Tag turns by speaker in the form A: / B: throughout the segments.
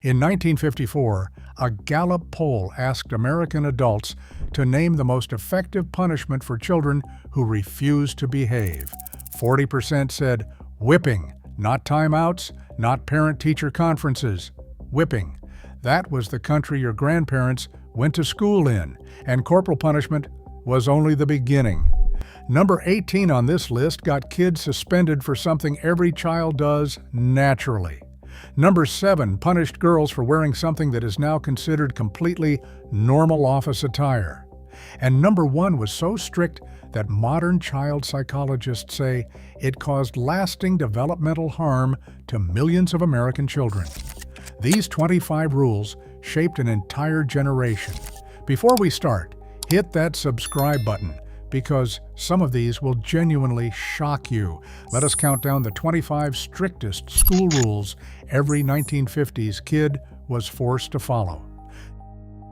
A: In 1954, a Gallup poll asked American adults to name the most effective punishment for children who refuse to behave. 40% said whipping, not timeouts, not parent-teacher conferences. Whipping. That was the country your grandparents went to school in, and corporal punishment was only the beginning. Number 18 on this list got kids suspended for something every child does naturally. Number 7 punished girls for wearing something that is now considered completely normal office attire. And number 1 was so strict that modern child psychologists say it caused lasting developmental harm to millions of American children. These 25 rules shaped an entire generation. Before we start, hit that subscribe button, because some of these will genuinely shock you. Let us count down the 25 strictest school rules every 1950s kid was forced to follow.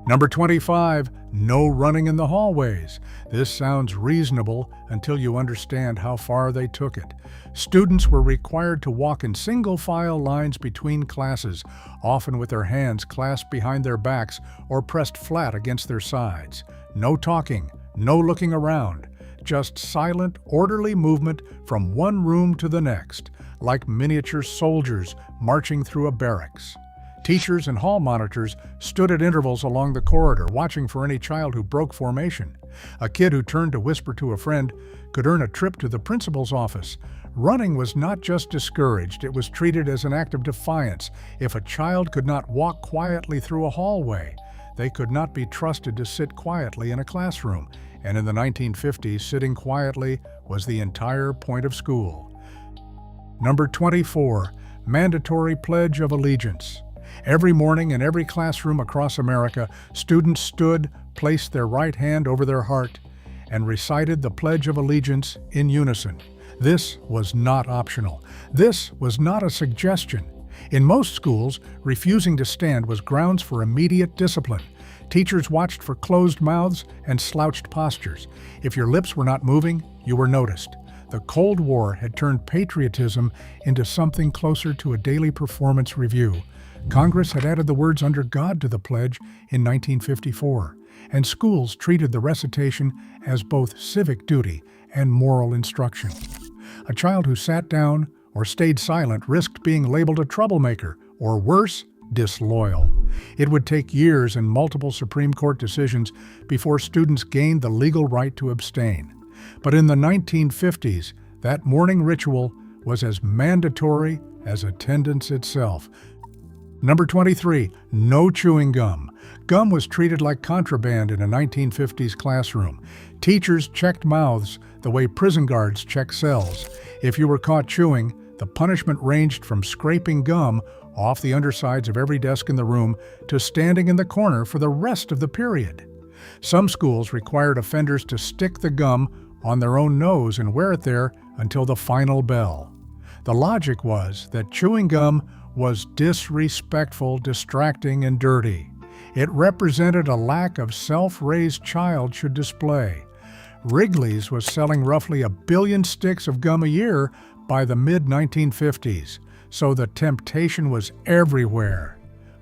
A: Number 25, no running in the hallways. This sounds reasonable until you understand how far they took it. Students were required to walk in single-file lines between classes, often with their hands clasped behind their backs or pressed flat against their sides. No talking, no looking around, just silent, orderly movement from one room to the next, like miniature soldiers marching through a barracks. Teachers and hall monitors stood at intervals along the corridor, watching for any child who broke formation. A kid who turned to whisper to a friend could earn a trip to the principal's office. Running was not just discouraged, it was treated as an act of defiance. If a child could not walk quietly through a hallway, they could not be trusted to sit quietly in a classroom. And in the 1950s, sitting quietly was the entire point of school. Number 24, mandatory Pledge of Allegiance. Every morning in every classroom across America, students stood, placed their right hand over their heart, and recited the Pledge of Allegiance in unison. This was not optional. This was not a suggestion. In most schools, refusing to stand was grounds for immediate discipline. Teachers watched for closed mouths and slouched postures. If your lips were not moving, you were noticed. The Cold War had turned patriotism into something closer to a daily performance review. Congress had added the words "under God" to the pledge in 1954, and schools treated the recitation as both civic duty and moral instruction. A child who sat down or stayed silent risked being labeled a troublemaker, or worse, disloyal. It would take years and multiple Supreme Court decisions before students gained the legal right to abstain. But in the 1950s, that morning ritual was as mandatory as attendance itself. Number 23, no chewing gum. Gum was treated like contraband in a 1950s classroom. Teachers checked mouths the way prison guards check cells. If you were caught chewing, the punishment ranged from scraping gum off the undersides of every desk in the room to standing in the corner for the rest of the period. Some schools required offenders to stick the gum on their own nose and wear it there until the final bell. The logic was that chewing gum was disrespectful, distracting, and dirty. It represented a lack of self-raised child should display. Wrigley's was selling roughly 1 billion sticks of gum a year by the mid-1950s, so the temptation was everywhere.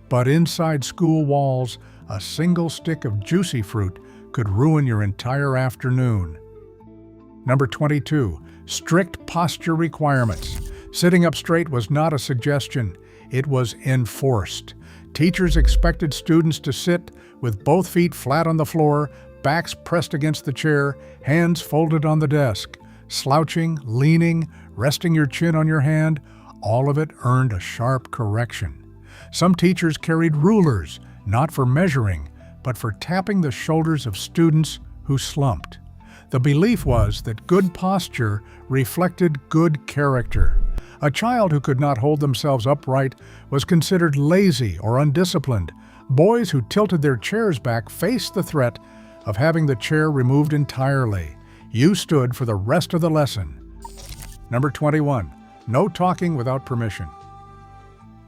A: But inside school walls, a single stick of juicy fruit could ruin your entire afternoon. Number 22, strict posture requirements. Sitting up straight was not a suggestion, it was enforced. Teachers expected students to sit with both feet flat on the floor, backs pressed against the chair, hands folded on the desk. Slouching, leaning, resting your chin on your hand, all of it earned a sharp correction. Some teachers carried rulers, not for measuring, but for tapping the shoulders of students who slumped. The belief was that good posture reflected good character. A child who could not hold themselves upright was considered lazy or undisciplined. Boys who tilted their chairs back faced the threat of having the chair removed entirely. You stood for the rest of the lesson. Number 21, no talking without permission.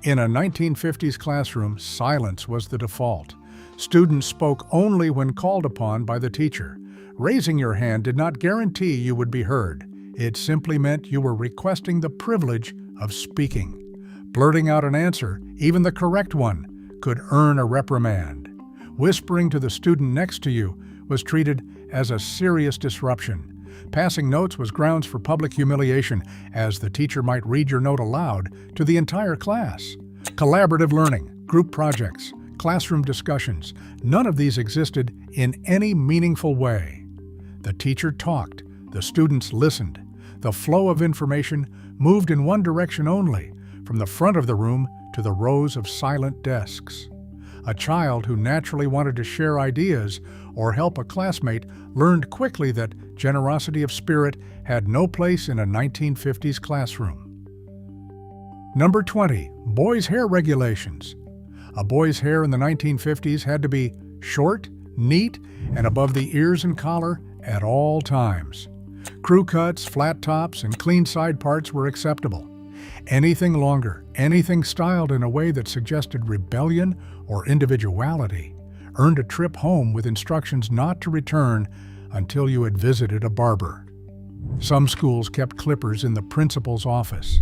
A: In a 1950s classroom, silence was the default. Students spoke only when called upon by the teacher. Raising your hand did not guarantee you would be heard. It simply meant you were requesting the privilege of speaking. Blurting out an answer, even the correct one, could earn a reprimand. Whispering to the student next to you was treated as a serious disruption. Passing notes was grounds for public humiliation, as the teacher might read your note aloud to the entire class. Collaborative learning, group projects, classroom discussions, none of these existed in any meaningful way. The teacher talked, the students listened. The flow of information moved in one direction only, from the front of the room to the rows of silent desks. A child who naturally wanted to share ideas or help a classmate learned quickly that generosity of spirit had no place in a 1950s classroom. Number 20. Boys' hair regulations. A boy's hair in the 1950s had to be short, neat, and above the ears and collar at all times. Crew cuts, flat tops, and clean side parts were acceptable. Anything longer, anything styled in a way that suggested rebellion or individuality, earned a trip home with instructions not to return until you had visited a barber. Some schools kept clippers in the principal's office.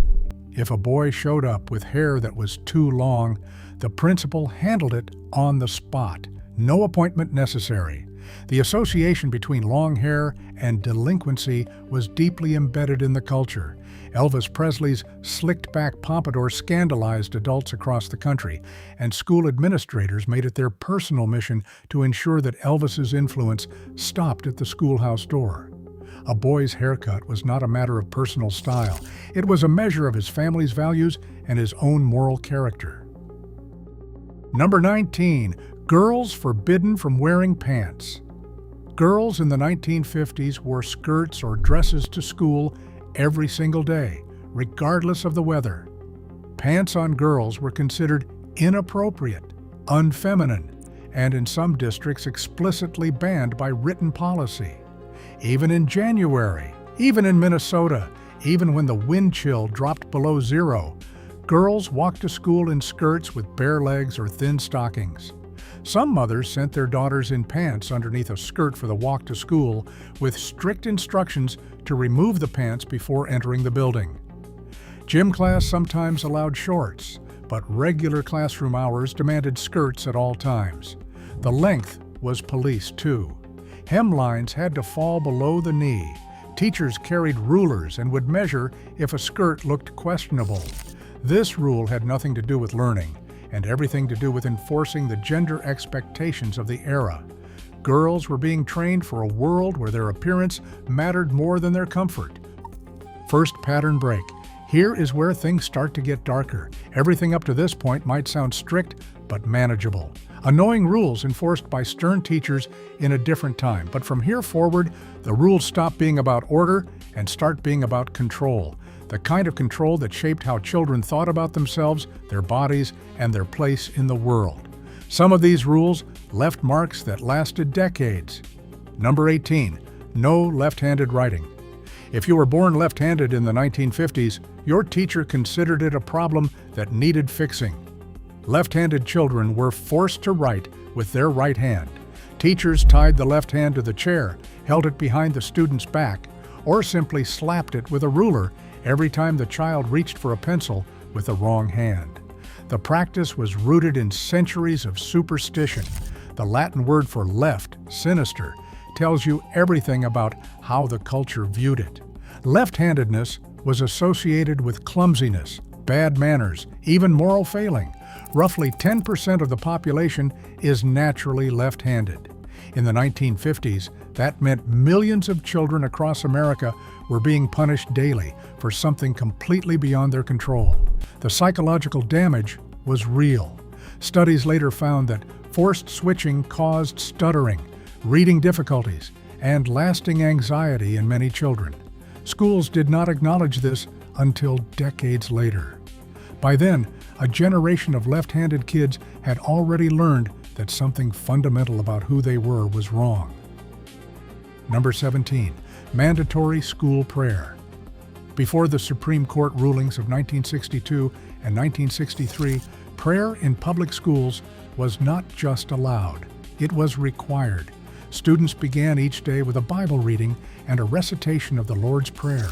A: If a boy showed up with hair that was too long, the principal handled it on the spot. No appointment necessary. The association between long hair and delinquency was deeply embedded in the culture. Elvis Presley's slicked-back pompadour scandalized adults across the country, and school administrators made it their personal mission to ensure that Elvis's influence stopped at the schoolhouse door. A boy's haircut was not a matter of personal style. It was a measure of his family's values and his own moral character. Number 19. Girls forbidden from wearing pants. Girls in the 1950s wore skirts or dresses to school every single day, regardless of the weather. Pants on girls were considered inappropriate, unfeminine, and in some districts explicitly banned by written policy. Even in January, even in Minnesota, even when the wind chill dropped below zero, girls walked to school in skirts with bare legs or thin stockings. Some mothers sent their daughters in pants underneath a skirt for the walk to school, with strict instructions to remove the pants before entering the building. Gym class sometimes allowed shorts, but regular classroom hours demanded skirts at all times. The length was policed too. Hemlines had to fall below the knee. Teachers carried rulers and would measure if a skirt looked questionable. This rule had nothing to do with learning, and everything to do with enforcing the gender expectations of the era. Girls were being trained for a world where their appearance mattered more than their comfort. First pattern break. Here is where things start to get darker. Everything up to this point might sound strict, but manageable. Annoying rules enforced by stern teachers in a different time. But from here forward, the rules stop being about order and start being about control. The kind of control that shaped how children thought about themselves, their bodies, and their place in the world. Some of these rules left marks that lasted decades. Number 18. No left-handed writing. If you were born left-handed in the 1950s, your teacher considered it a problem that needed fixing. Left-handed children were forced to write with their right hand. Teachers tied the left hand to the chair, held it behind the student's back, or simply slapped it with a ruler every time the child reached for a pencil with the wrong hand. The practice was rooted in centuries of superstition. The Latin word for left, sinister, tells you everything about how the culture viewed it. Left-handedness was associated with clumsiness, bad manners, even moral failing. Roughly 10% of the population is naturally left-handed. In the 1950s, that meant millions of children across America were being punished daily for something completely beyond their control. The psychological damage was real. Studies later found that forced switching caused stuttering, reading difficulties, and lasting anxiety in many children. Schools did not acknowledge this until decades later. By then, a generation of left-handed kids had already learned that something fundamental about who they were was wrong. Number 17. Mandatory school prayer. Before the Supreme Court rulings of 1962 and 1963, prayer in public schools was not just allowed, it was required. Students began each day with a Bible reading and a recitation of the Lord's Prayer.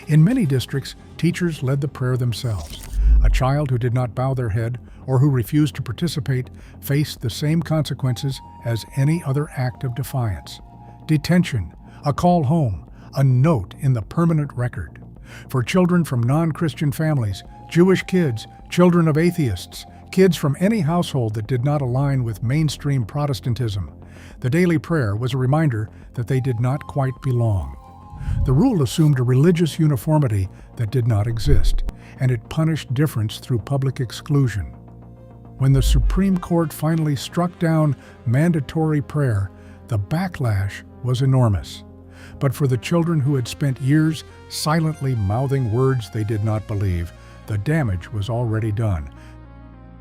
A: In many districts, teachers led the prayer themselves. A child who did not bow their head or who refused to participate faced the same consequences as any other act of defiance. Detention, a call home, a note in the permanent record. For children from non-Christian families, Jewish kids, children of atheists, kids from any household that did not align with mainstream Protestantism, the daily prayer was a reminder that they did not quite belong. The rule assumed a religious uniformity that did not exist, and it punished difference through public exclusion. When the Supreme Court finally struck down mandatory prayer, the backlash was enormous. But for the children who had spent years silently mouthing words they did not believe, the damage was already done.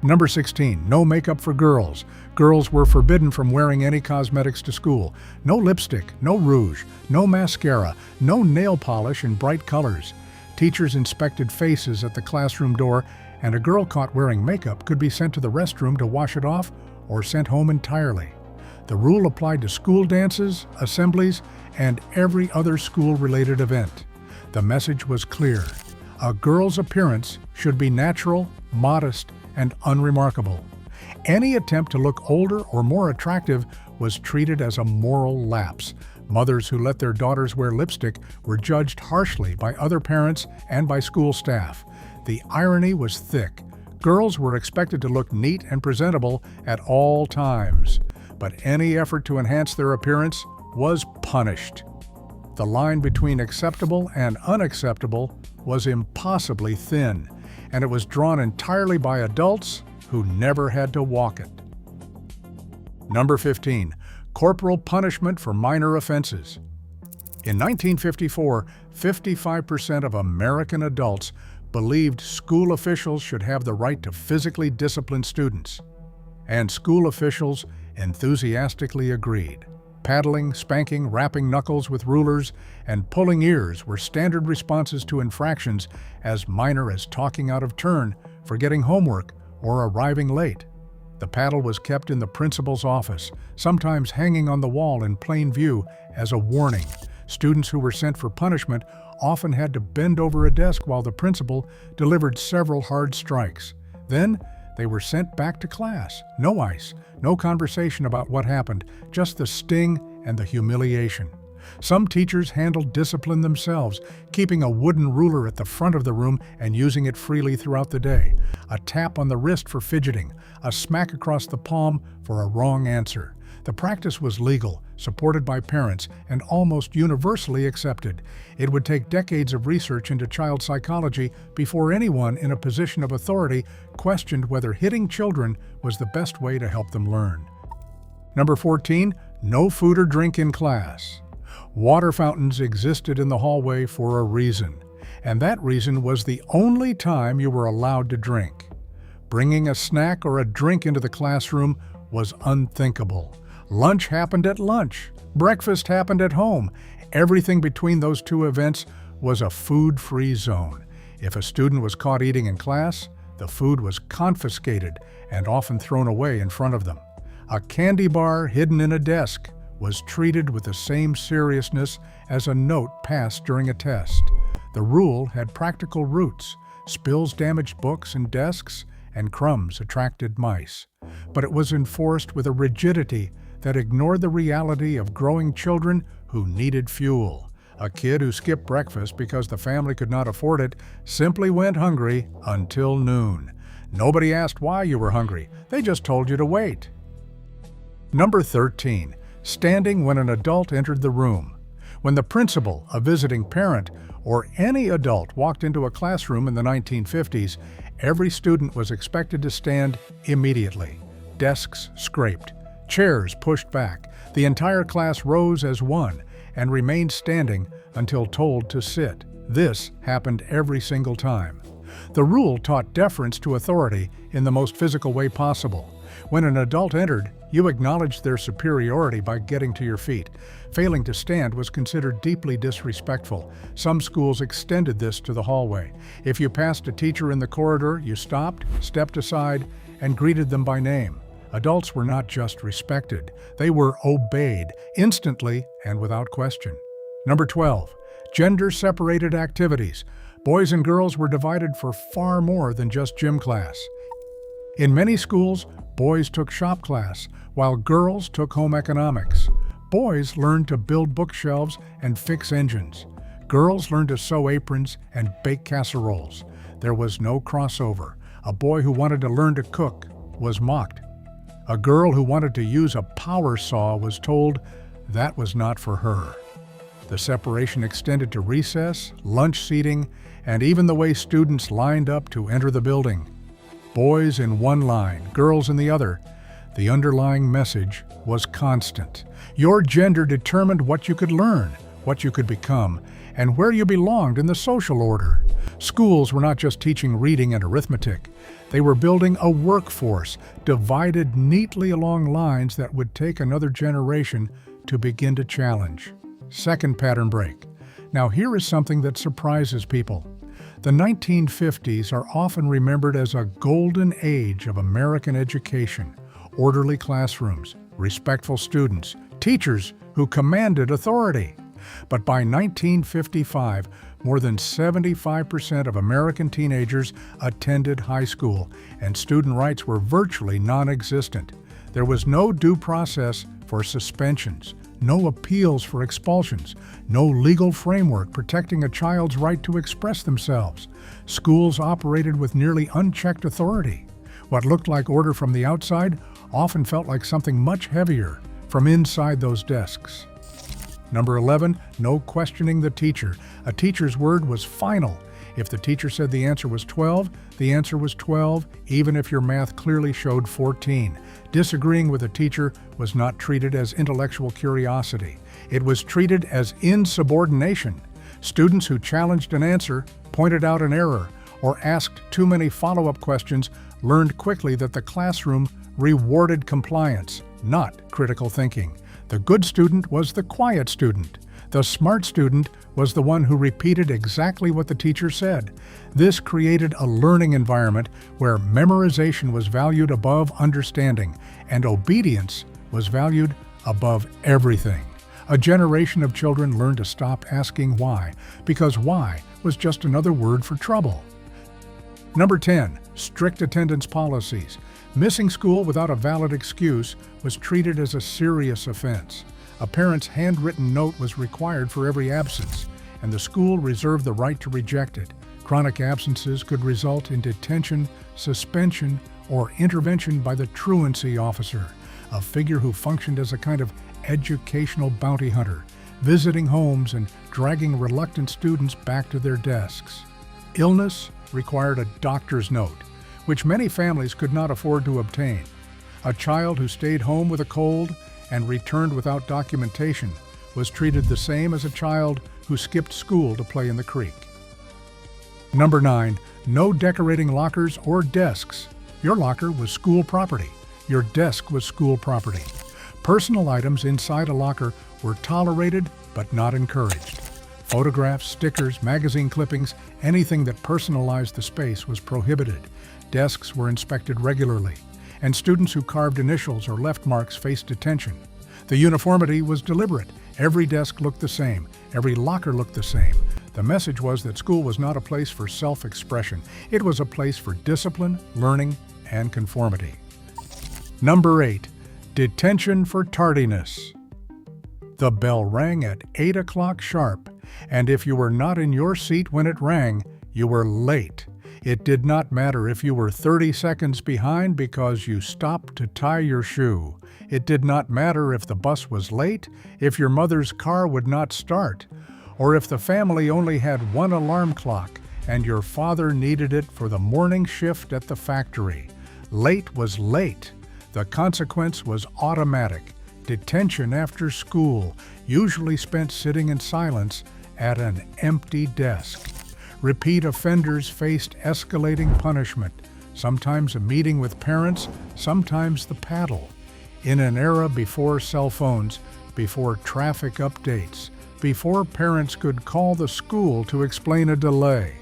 A: Number 16, no makeup for girls. Girls were forbidden from wearing any cosmetics to school. No lipstick, no rouge, no mascara, no nail polish in bright colors. Teachers inspected faces at the classroom door, and a girl caught wearing makeup could be sent to the restroom to wash it off or sent home entirely. The rule applied to school dances, assemblies, and every other school-related event. The message was clear. A girl's appearance should be natural, modest, and unremarkable. Any attempt to look older or more attractive was treated as a moral lapse. Mothers who let their daughters wear lipstick were judged harshly by other parents and by school staff. The irony was thick. Girls were expected to look neat and presentable at all times, but any effort to enhance their appearance was punished. The line between acceptable and unacceptable was impossibly thin, and it was drawn entirely by adults who never had to walk it. Number 15, corporal punishment for minor offenses. In 1954, 55% of American adults believed school officials should have the right to physically discipline students, and school officials enthusiastically agreed. Paddling, spanking, rapping knuckles with rulers, and pulling ears were standard responses to infractions as minor as talking out of turn, forgetting homework, or arriving late. The paddle was kept in the principal's office, sometimes hanging on the wall in plain view as a warning. Students who were sent for punishment often had to bend over a desk while the principal delivered several hard strikes. Then, they were sent back to class. No ice, no conversation about what happened, just the sting and the humiliation. Some teachers handled discipline themselves, keeping a wooden ruler at the front of the room and using it freely throughout the day. A tap on the wrist for fidgeting, a smack across the palm for a wrong answer. The practice was legal, supported by parents, and almost universally accepted. It would take decades of research into child psychology before anyone in a position of authority questioned whether hitting children was the best way to help them learn. Number 14, no food or drink in class. Water fountains existed in the hallway for a reason, and that reason was the only time you were allowed to drink. Bringing a snack or a drink into the classroom was unthinkable. Lunch happened at lunch. Breakfast happened at home. Everything between those two events was a food-free zone. If a student was caught eating in class, the food was confiscated and often thrown away in front of them. A candy bar hidden in a desk was treated with the same seriousness as a note passed during a test. The rule had practical roots. Spills damaged books and desks, and crumbs attracted mice. But it was enforced with a rigidity that ignored the reality of growing children who needed fuel. A kid who skipped breakfast because the family could not afford it simply went hungry until noon. Nobody asked why you were hungry. They just told you to wait. Number 13, standing when an adult entered the room. When the principal, a visiting parent, or any adult walked into a classroom in the 1950s, every student was expected to stand immediately. Desks scraped, chairs pushed back. The entire class rose as one and remained standing until told to sit. This happened every single time. The rule taught deference to authority in the most physical way possible. When an adult entered, you acknowledged their superiority by getting to your feet. Failing to stand was considered deeply disrespectful. Some schools extended this to the hallway. If you passed a teacher in the corridor, you stopped, stepped aside, and greeted them by name. Adults were not just respected, they were obeyed, instantly and without question. Number 12, gender-separated activities. Boys and girls were divided for far more than just gym class. In many schools, boys took shop class, while girls took home economics. Boys learned to build bookshelves and fix engines. Girls learned to sew aprons and bake casseroles. There was no crossover. A boy who wanted to learn to cook was mocked. A girl who wanted to use a power saw was told that was not for her. The separation extended to recess, lunch seating, and even the way students lined up to enter the building. Boys in one line, girls in the other. The underlying message was constant. Your gender determined what you could learn, what you could become, and where you belonged in the social order. Schools were not just teaching reading and arithmetic. They were building a workforce divided neatly along lines that would take another generation to begin to challenge. Second pattern break. Now here is something that surprises people. The 1950s are often remembered as a golden age of American education. Orderly classrooms, respectful students, teachers who commanded authority. But by 1955, more than 75% of American teenagers attended high school, and student rights were virtually non-existent. There was no due process for suspensions, no appeals for expulsions, no legal framework protecting a child's right to express themselves. Schools operated with nearly unchecked authority. What looked like order from the outside often felt like something much heavier from inside those desks. Number 11, no questioning the teacher. A teacher's word was final. If the teacher said the answer was 12, the answer was 12, even if your math clearly showed 14. Disagreeing with a teacher was not treated as intellectual curiosity. It was treated as insubordination. Students who challenged an answer, pointed out an error, or asked too many follow-up questions learned quickly that the classroom rewarded compliance, not critical thinking. The good student was the quiet student. The smart student was the one who repeated exactly what the teacher said. This created a learning environment where memorization was valued above understanding, and obedience was valued above everything. A generation of children learned to stop asking why, because why was just another word for trouble. Number 10, strict attendance policies. Missing school without a valid excuse was treated as a serious offense. A parent's handwritten note was required for every absence, and the school reserved the right to reject it. Chronic absences could result in detention, suspension, or intervention by the truancy officer, a figure who functioned as a kind of educational bounty hunter, visiting homes and dragging reluctant students back to their desks. Illness required a doctor's note, which many families could not afford to obtain. A child who stayed home with a cold and returned without documentation was treated the same as a child who skipped school to play in the creek. Number 9, no decorating lockers or desks. Your locker was school property. Your desk was school property. Personal items inside a locker were tolerated but not encouraged. Photographs, stickers, magazine clippings, anything that personalized the space was prohibited. Desks were inspected regularly, and students who carved initials or left marks faced detention. The uniformity was deliberate. Every desk looked the same. Every locker looked the same. The message was that school was not a place for self-expression. It was a place for discipline, learning, and conformity. Number 8, detention for tardiness. The bell rang at 8 o'clock sharp, and if you were not in your seat when it rang, you were late. It did not matter if you were 30 seconds behind because you stopped to tie your shoe. It did not matter if the bus was late, if your mother's car would not start, or if the family only had one alarm clock and your father needed it for the morning shift at the factory. Late was late. The consequence was automatic. Detention after school, usually spent sitting in silence at an empty desk. Repeat offenders faced escalating punishment, sometimes a meeting with parents, sometimes the paddle. In an era before cell phones, before traffic updates, before parents could call the school to explain a delay,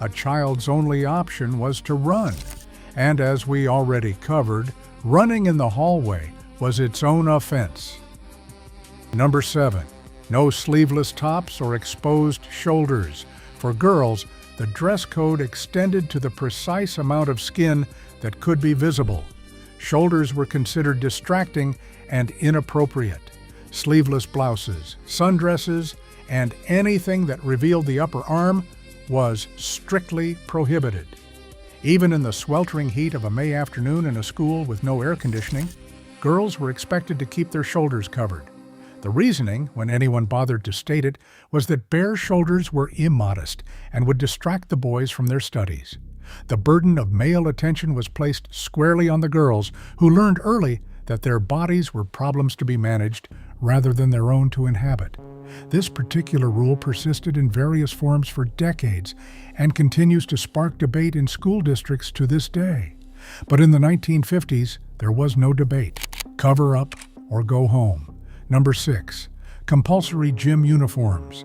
A: a child's only option was to run. And as we already covered, running in the hallway was its own offense. Number 7, no sleeveless tops or exposed shoulders. For girls, the dress code extended to the precise amount of skin that could be visible. Shoulders were considered distracting and inappropriate. Sleeveless blouses, sundresses, and anything that revealed the upper arm was strictly prohibited. Even in the sweltering heat of a May afternoon in a school with no air conditioning, girls were expected to keep their shoulders covered. The reasoning, when anyone bothered to state it, was that bare shoulders were immodest and would distract the boys from their studies. The burden of male attention was placed squarely on the girls, who learned early that their bodies were problems to be managed rather than their own to inhabit. This particular rule persisted in various forms for decades and continues to spark debate in school districts to this day. But in the 1950s, there was no debate. Cover up or go home. Number 6, compulsory gym uniforms.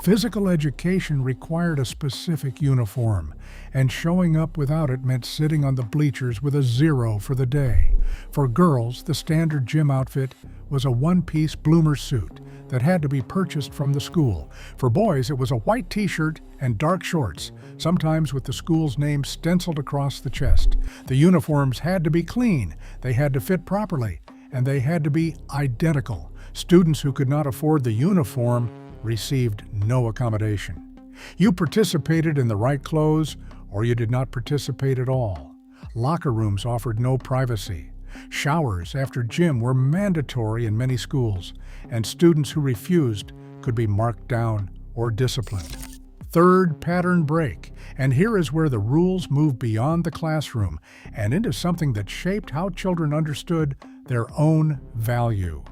A: Physical education required a specific uniform, and showing up without it meant sitting on the bleachers with a 0 for the day. For girls, the standard gym outfit was a one-piece bloomer suit that had to be purchased from the school. For boys, it was a white t-shirt and dark shorts, sometimes with the school's name stenciled across the chest. The uniforms had to be clean, they had to fit properly, and they had to be identical. Students who could not afford the uniform received no accommodation. You participated in the right clothes, or you did not participate at all. Locker rooms offered no privacy. Showers after gym were mandatory in many schools, and students who refused could be marked down or disciplined. Third, pattern break. And here is where the rules move beyond the classroom and into something that shaped how children understood their own value.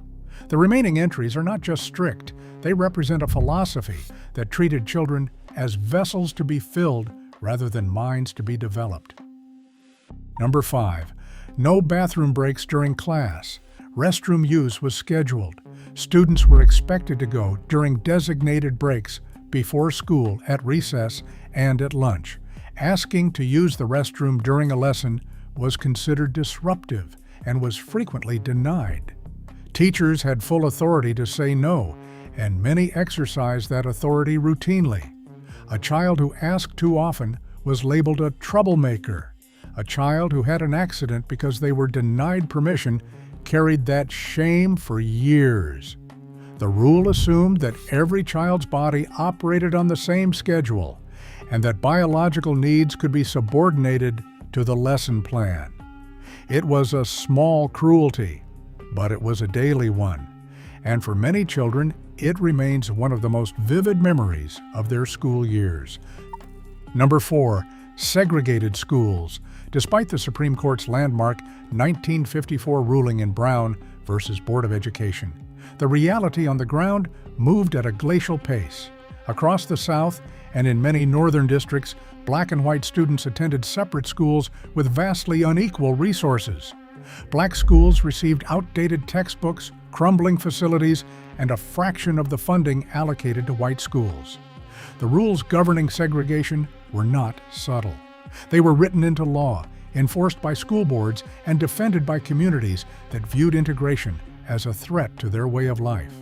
A: The remaining entries are not just strict, they represent a philosophy that treated children as vessels to be filled rather than minds to be developed. Number 5, no bathroom breaks during class. Restroom use was scheduled. Students were expected to go during designated breaks before school, at recess, and at lunch. Asking to use the restroom during a lesson was considered disruptive and was frequently denied. Teachers had full authority to say no, and many exercised that authority routinely. A child who asked too often was labeled a troublemaker. A child who had an accident because they were denied permission carried that shame for years. The rule assumed that every child's body operated on the same schedule, and that biological needs could be subordinated to the lesson plan. It was a small cruelty, but it was a daily one, and for many children, it remains one of the most vivid memories of their school years. Number 4, segregated schools. Despite the Supreme Court's landmark 1954 ruling in Brown versus Board of Education, the reality on the ground moved at a glacial pace. Across the South and in many northern districts, black and white students attended separate schools with vastly unequal resources. Black schools received outdated textbooks, crumbling facilities, and a fraction of the funding allocated to white schools. The rules governing segregation were not subtle. They were written into law, enforced by school boards, and defended by communities that viewed integration as a threat to their way of life.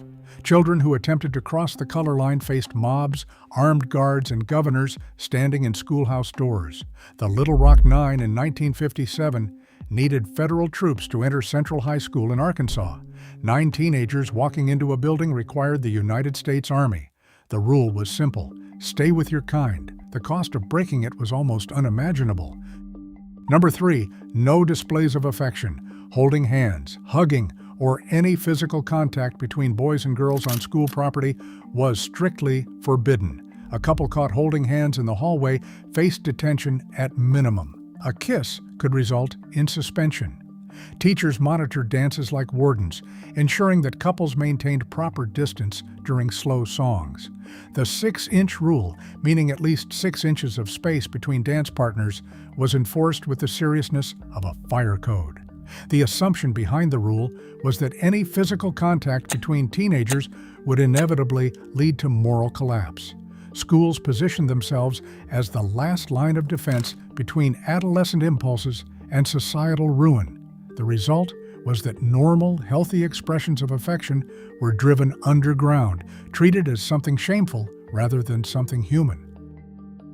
A: Children who attempted to cross the color line faced mobs, armed guards, and governors standing in schoolhouse doors. The Little Rock Nine in 1957 needed federal troops to enter Central High School in Arkansas. 9 teenagers walking into a building required the United States Army. The rule was simple: stay with your kind. The cost of breaking it was almost unimaginable. Number 3, no displays of affection. Holding hands, hugging, or any physical contact between boys and girls on school property was strictly forbidden. A couple caught holding hands in the hallway faced detention at minimum. A kiss could result in suspension. Teachers monitored dances like wardens, ensuring that couples maintained proper distance during slow songs. The 6-inch rule, meaning at least 6 inches of space between dance partners, was enforced with the seriousness of a fire code. The assumption behind the rule was that any physical contact between teenagers would inevitably lead to moral collapse. Schools positioned themselves as the last line of defense between adolescent impulses and societal ruin. The result was that normal, healthy expressions of affection were driven underground, treated as something shameful rather than something human.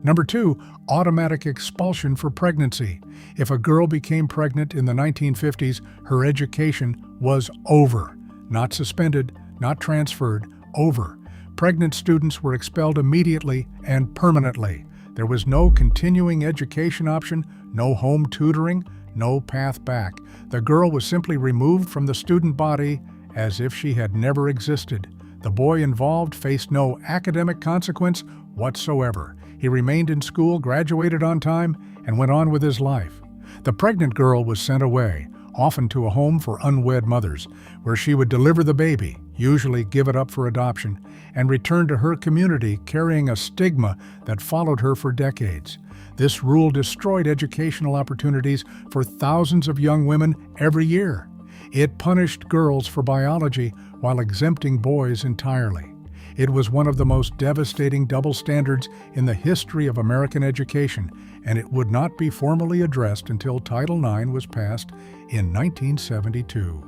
A: Number 2, automatic expulsion for pregnancy. If a girl became pregnant in the 1950s, her education was over. Not suspended, not transferred, over. Pregnant students were expelled immediately and permanently. There was no continuing education option, no home tutoring, no path back. The girl was simply removed from the student body as if she had never existed. The boy involved faced no academic consequence whatsoever. He remained in school, graduated on time, and went on with his life. The pregnant girl was sent away, often to a home for unwed mothers, where she would deliver the baby, usually give it up for adoption, and return to her community carrying a stigma that followed her for decades. This rule destroyed educational opportunities for thousands of young women every year. It punished girls for biology while exempting boys entirely. It was one of the most devastating double standards in the history of American education, and it would not be formally addressed until Title IX was passed in 1972.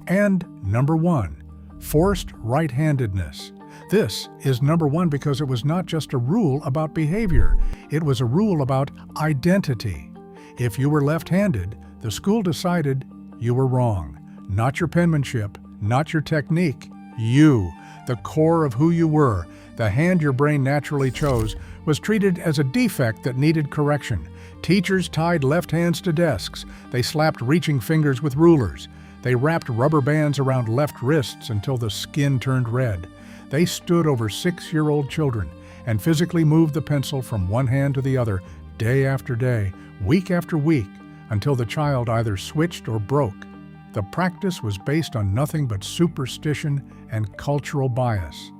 A: And number 1, forced right-handedness. This is number 1 because it was not just a rule about behavior, it was a rule about identity. If you were left-handed, the school decided you were wrong. Not your penmanship, not your technique, you. The core of who you were, the hand your brain naturally chose, was treated as a defect that needed correction. Teachers tied left hands to desks. They slapped reaching fingers with rulers. They wrapped rubber bands around left wrists until the skin turned red. They stood over 6-year-old children and physically moved the pencil from one hand to the other, day after day, week after week, until the child either switched or broke. The practice was based on nothing but superstition and cultural bias.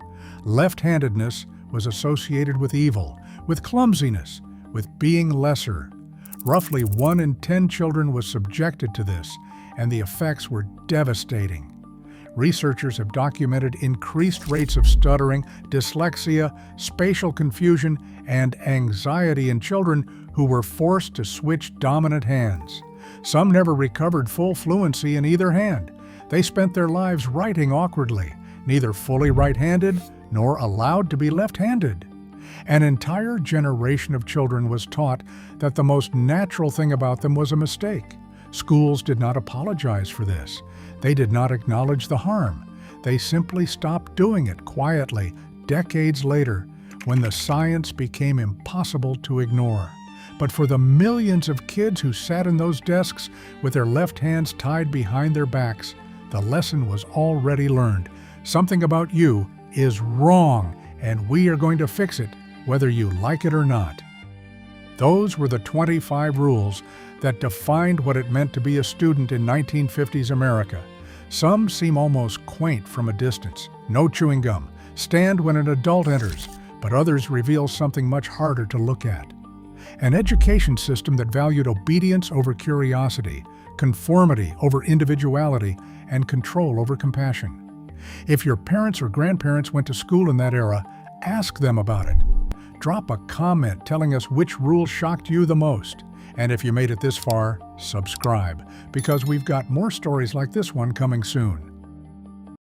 A: Left-handedness was associated with evil, with clumsiness, with being lesser. Roughly 1 in 10 children was subjected to this, and the effects were devastating. Researchers have documented increased rates of stuttering, dyslexia, spatial confusion, and anxiety in children who were forced to switch dominant hands. Some never recovered full fluency in either hand. They spent their lives writing awkwardly, neither fully right-handed nor allowed to be left-handed. An entire generation of children was taught that the most natural thing about them was a mistake. Schools did not apologize for this. They did not acknowledge the harm. They simply stopped doing it quietly, decades later, when the science became impossible to ignore. But for the millions of kids who sat in those desks with their left hands tied behind their backs, the lesson was already learned. Something about you is wrong, and we are going to fix it, whether you like it or not. Those were the 25 rules that defined what it meant to be a student in 1950s America. Some seem almost quaint from a distance. No chewing gum. Stand when an adult enters, but others reveal something much harder to look at. An education system that valued obedience over curiosity, conformity over individuality, and control over compassion. If your parents or grandparents went to school in that era, ask them about it. Drop a comment telling us which rule shocked you the most. And if you made it this far, subscribe, because we've got more stories like this one coming soon.